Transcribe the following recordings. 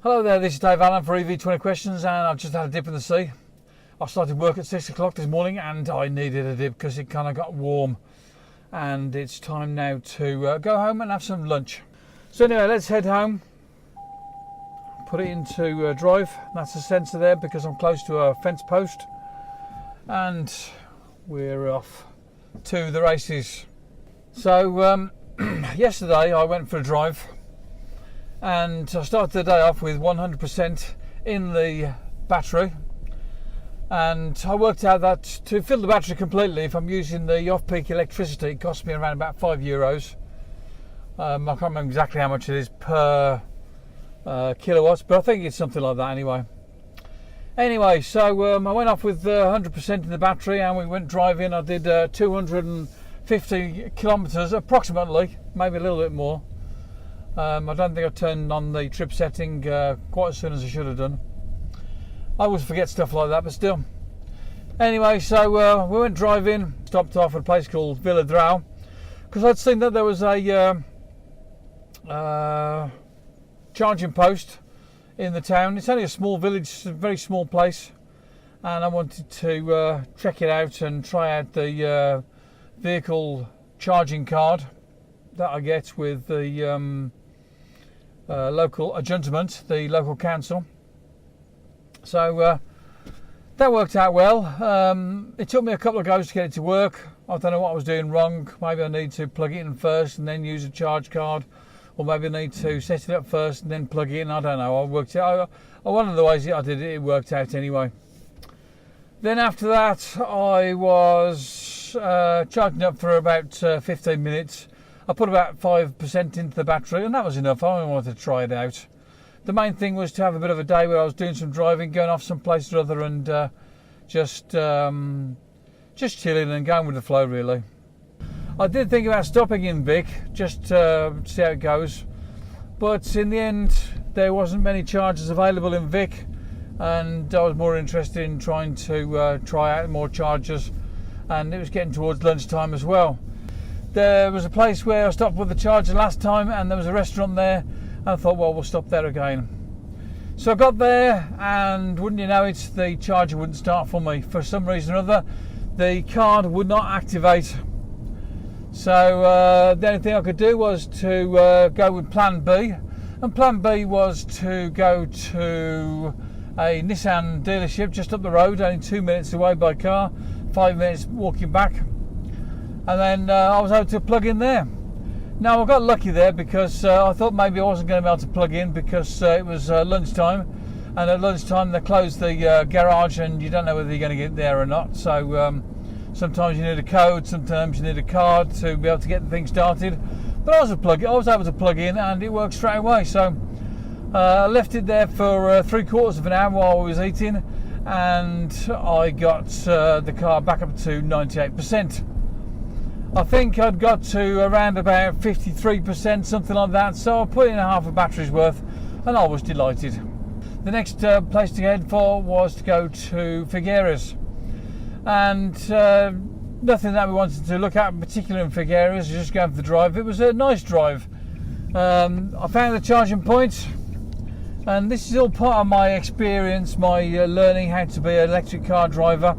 Hello there, this is Dave Allen for EV20 Questions, and I've just had a dip in the sea. I started work at 6 o'clock this morning and I needed a dip because it kind of got warm, and it's time now to go home and have some lunch. So anyway, let's head home, put it into drive. That's the sensor there because I'm close to a fence post, and we're off to the races. So yesterday I went for a drive and I started the day off with 100% in the battery, and I worked out that to fill the battery completely, if I'm using the off-peak electricity, it costs me around about €5. I can't remember exactly how much it is per kilowatts, but I think it's something like that anyway. So I went off with 100% in the battery and we went driving. I did 250 kilometres approximately, maybe a little bit more. I don't think I turned on the trip setting quite as soon as I should have done. I always forget stuff like that, but still. Anyway, so we went driving, stopped off at a place called Viladrau, because I'd seen that there was a charging post in the town. It's only a small village, a very small place, and I wanted to check it out and try out the vehicle charging card that I get with the local Ajuntament, the local council. So that worked out well. It took me a couple of goes to get it to work. I don't know what I was doing wrong. Maybe I need to plug it in first and then use a charge card, or maybe I need to set it up first and then plug it in. I don't know. I worked it out. One of the ways I did it, it worked out anyway. Then after that, I was charging up for about 15 minutes. I put about 5% into the battery, and that was enough. I only wanted to try it out. The main thing was to have a bit of a day where I was doing some driving, going off some place or other, and just chilling and going with the flow, really. I did think about stopping in Vic, just to see how it goes, but in the end there wasn't many chargers available in Vic, and I was more interested in trying to try out more chargers, and it was getting towards lunchtime as well. There was a place where I stopped with the charger last time, and there was a restaurant there, and I thought, well, we'll stop there again. So I got there, and wouldn't you know it, the charger wouldn't start for me. For some reason or other, the card would not activate. So the only thing I could do was to go with plan B, and plan B was to go to a Nissan dealership just up the road, only 2 minutes away by car, 5 minutes walking back, and then I was able to plug in there. Now I got lucky there because I thought maybe I wasn't going to be able to plug in because it was lunchtime, and at lunchtime they close the garage and you don't know whether you're going to get there or not. So sometimes you need a code, sometimes you need a card to be able to get the thing started. But I was able to plug in and it worked straight away. So I left it there for 3/4 of an hour while I was eating, and I got the car back up to 98%. I think I'd got to around about 53%, something like that. So I put in half a battery's worth and I was delighted. The next place to head for was to go to Figueres, and nothing that we wanted to look at in particular in Figueres, just going for the drive. It was a nice drive. I found the charging point, and this is all part of my experience, my learning how to be an electric car driver,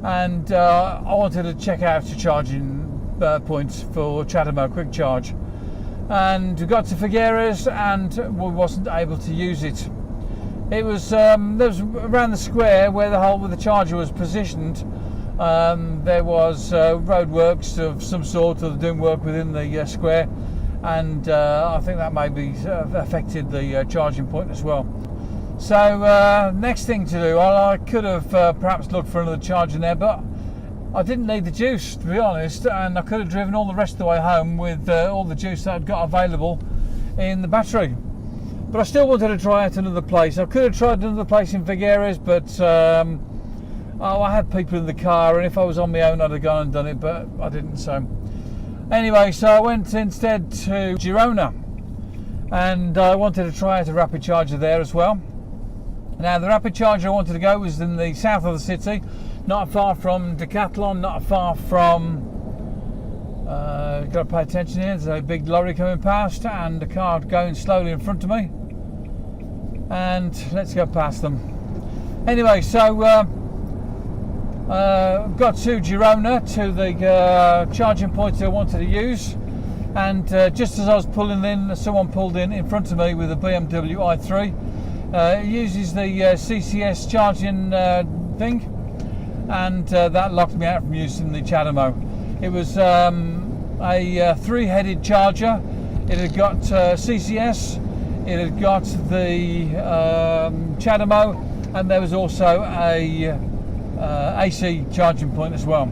and I wanted to check out the charging points for Chatamo Quick Charge, and we got to Figueres and we wasn't able to use it. It was there was around the square where the charger was positioned. There was roadworks of some sort, or doing work within the square, and I think that maybe affected the charging point as well. So next thing to do, I could have perhaps looked for another charger there, but I didn't need the juice, to be honest, and I could have driven all the rest of the way home with all the juice that I'd got available in the battery. But I still wanted to try out another place. I could have tried another place in Figueres, but I had people in the car, and if I was on my own I'd have gone and done it, but I didn't. So anyway, so I went instead to Girona, and I wanted to try out a rapid charger there as well. Now the rapid charger I wanted to go was in the south of the city, not far from Catalonia, not far from, you've got to pay attention here, there's a big lorry coming past and a car going slowly in front of me. and let's go past them. Anyway, so got to Girona, to the charging point I wanted to use, and just as I was pulling in, someone pulled in front of me with a BMW i3. It uses the CCS charging thing, and that locked me out from using the CHAdeMO. It was a three-headed charger. It had got CCS, it had got the CHAdeMO, and there was also a AC charging point as well.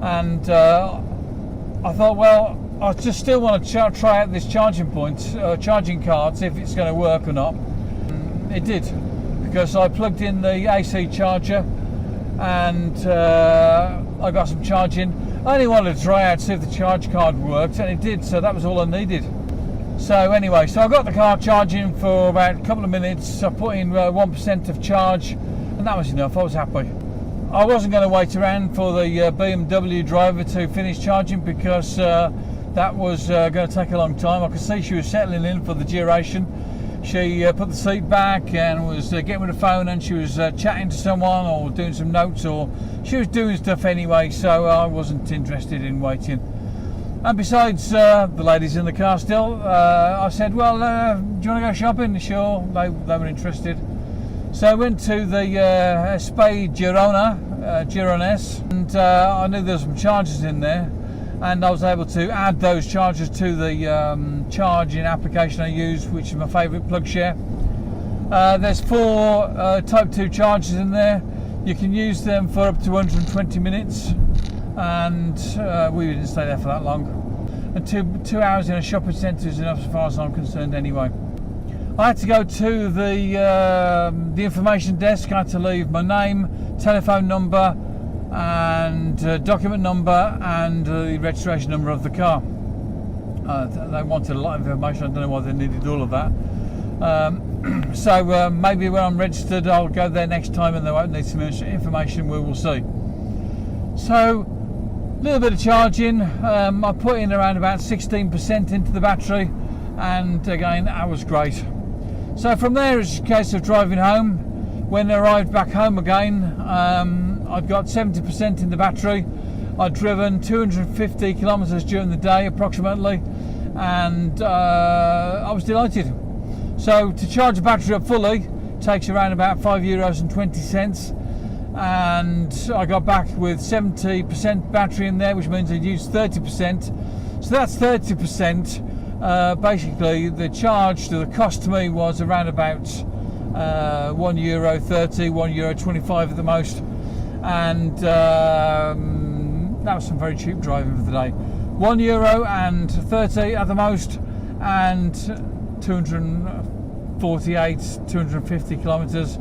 And I thought, well, I just still want to try out this charging point, charging card, see if it's going to work or not. It did, because I plugged in the AC charger and I got some charging. I only wanted to try out, see if the charge card worked, and it did, so that was all I needed. So anyway, so I got the car charging for about a couple of minutes. I put in 1% of charge, and that was enough. I was happy. I wasn't going to wait around for the BMW driver to finish charging, because that was going to take a long time. I could see she was settling in for the duration. She put the seat back and was getting with the phone, and she was chatting to someone or doing some notes, or she was doing stuff anyway, so I wasn't interested in waiting. And besides, the ladies in the car still, I said, well, do you want to go shopping? Sure, they were interested. So I went to the Girones, and I knew there were some chargers in there, and I was able to add those chargers to the charging application I use, which is my favourite, PlugShare. There's 4 Type 2 chargers in there. You can use them for up to 120 minutes, and we didn't stay there for that long. And 2 hours in a shopping centre is enough as far as I'm concerned anyway. I had to go to the information desk. I had to leave my name, telephone number, and document number, and the registration number of the car. They wanted a lot of information. I don't know why they needed all of that. So maybe when I'm registered, I'll go there next time, and they won't need some information. We will see. So a little bit of charging. I put in around about 16% into the battery, and again, that was great. So from there, it's a case of driving home. When I arrived back home again, I'd got 70% in the battery. I'd driven 250 kilometres during the day approximately, and I was delighted. So to charge a battery up fully takes around about €5.20, and I got back with 70% battery in there, which means I'd used 30%. So that's 30%. Basically, the charge, the cost to me was around about €1.30, €1.25 at the most, and that was some very cheap driving for the day. €1.30 at the most, and 248, 250 kilometres.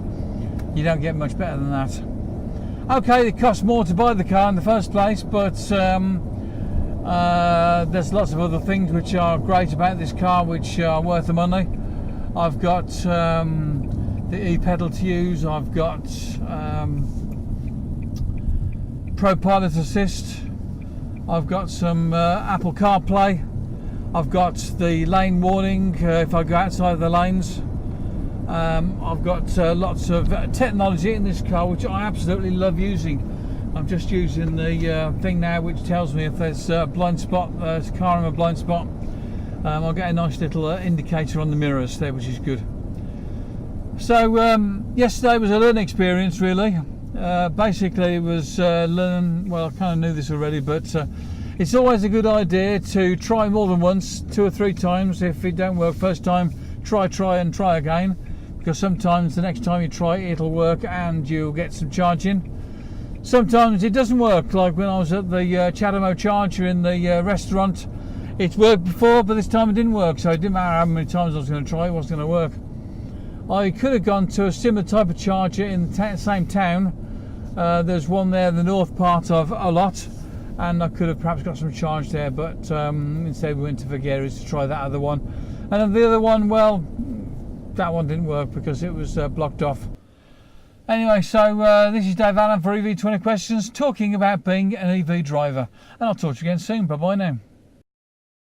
You don't get much better than that. Okay, it costs more to buy the car in the first place, but there's lots of other things which are great about this car, which are worth the money. I've got the e-pedal to use. I've got Pro Pilot Assist. I've got some Apple CarPlay. I've got the lane warning if I go outside of the lanes. I've got lots of technology in this car, which I absolutely love using. I'm just using the thing now which tells me if there's a blind spot, there's a car in a blind spot. I'll get a nice little indicator on the mirrors there, which is good. So yesterday was a learning experience, really. Basically it was learn, well, I kind of knew this already, but it's always a good idea to try more than once, 2 or 3 times. If it don't work first time, try and try again, because sometimes the next time you try it'll work and you'll get some charging. Sometimes it doesn't work, like when I was at the CHAdeMO charger in the restaurant. It's worked before, but this time it didn't work, so it didn't matter how many times I was going to try, it wasn't going to work. I could have gone to a similar type of charger in the same town. There's one there in the north part of Olot, and I could have perhaps got some charge there, but instead we went to Figueres to try that other one. And then the other one, well, that one didn't work because it was blocked off. Anyway, so this is Dave Allen for EV20 Questions, talking about being an EV driver, and I'll talk to you again soon. Bye bye now.